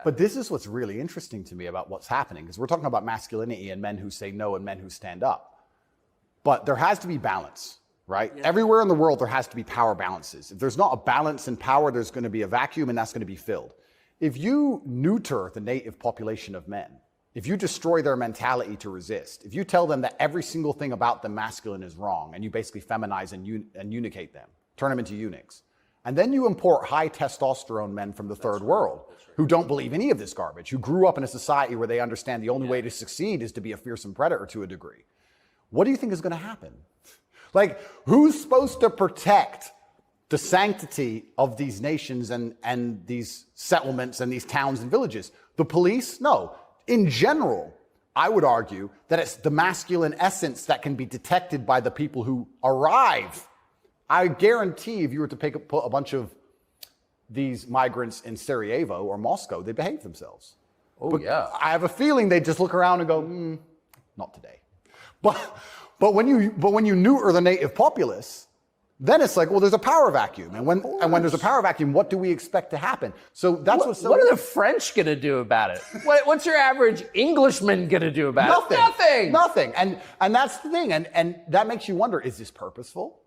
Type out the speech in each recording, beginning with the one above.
But this is what's really interesting to me about what's happening, because we're talking about masculinity and men who say no and men who stand up. But there has to be balance, right? Yeah. Everywhere in the world, there has to be power balances. If there's not a balance in power, there's going to be a vacuum, and that's going to be filled. If you neuter the native population of men, if you destroy their mentality to resist, if you tell them that every single thing about them masculine is wrong, and you basically feminize and unicate them, turn them into eunuchs, and then you import high testosterone men from the third world who don't believe any of this garbage, who grew up in a society where they understand the only way to succeed is to be a fearsome predator to a degree. What do you think is going to happen? Like, who's supposed to protect the sanctity of these nations and these settlements and these towns and villages? The police? No. In general, I would argue that it's the masculine essence that can be detected by the people who arrive. I guarantee if you were to put a bunch of these migrants in Sarajevo or Moscow, they behave themselves. Oh, but yeah. I have a feeling they just look around and go, not today. But when you neuter the native populace, then it's like, well, there's a power vacuum. And when there's a power vacuum, what do we expect to happen? So that's what are the French going to do about it? What's your average Englishman going to do about it? Nothing. And that's the thing. And that makes you wonder, is this purposeful?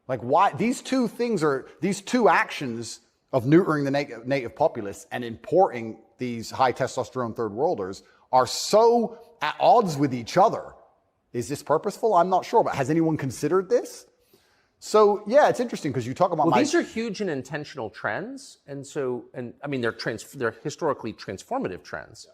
Like, why these two actions of neutering the native populace and importing these high testosterone third worlders are so at odds with each other. Is this purposeful? I'm not sure, but has anyone considered this? So yeah, it's interesting because you talk about these are huge and intentional trends, and I mean they're historically transformative trends.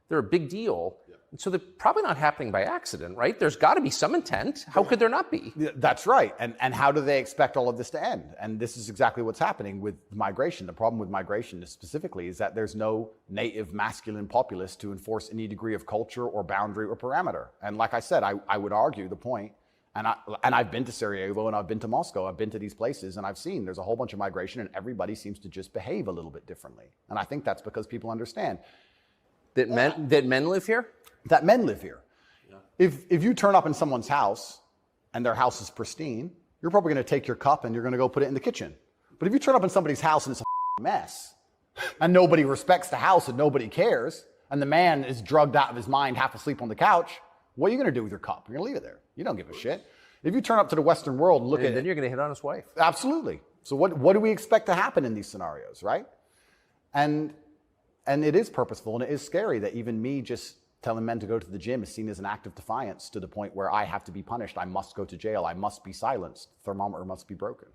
They're a big deal, and so they're probably not happening by accident, right? There's got to be some intent. How could there not be? That's right. And how do they expect all of this to end? And this is exactly what's happening with migration. The problem with migration specifically is that there's no native masculine populace to enforce any degree of culture or boundary or parameter. And like I said, I would argue the point. And I've been to Sarajevo and I've been to Moscow. I've been to these places and I've seen there's a whole bunch of migration and everybody seems to just behave a little bit differently. And I think that's because people understand that men live here. That men live here. Yeah. If you turn up in someone's house and their house is pristine, you're probably going to take your cup and you're going to go put it in the kitchen. But if you turn up in somebody's house and it's a mess and nobody respects the house and nobody cares and the man is drugged out of his mind, half asleep on the couch, what are you going to do with your cup? You're going to leave it there. You don't give a shit. If you turn up to the Western world and look at it. Then you're going to hit on his wife. Absolutely. So what do we expect to happen in these scenarios, right? And it is purposeful and it is scary that even me just telling men to go to the gym is seen as an act of defiance to the point where I have to be punished. I must go to jail. I must be silenced. The thermometer must be broken.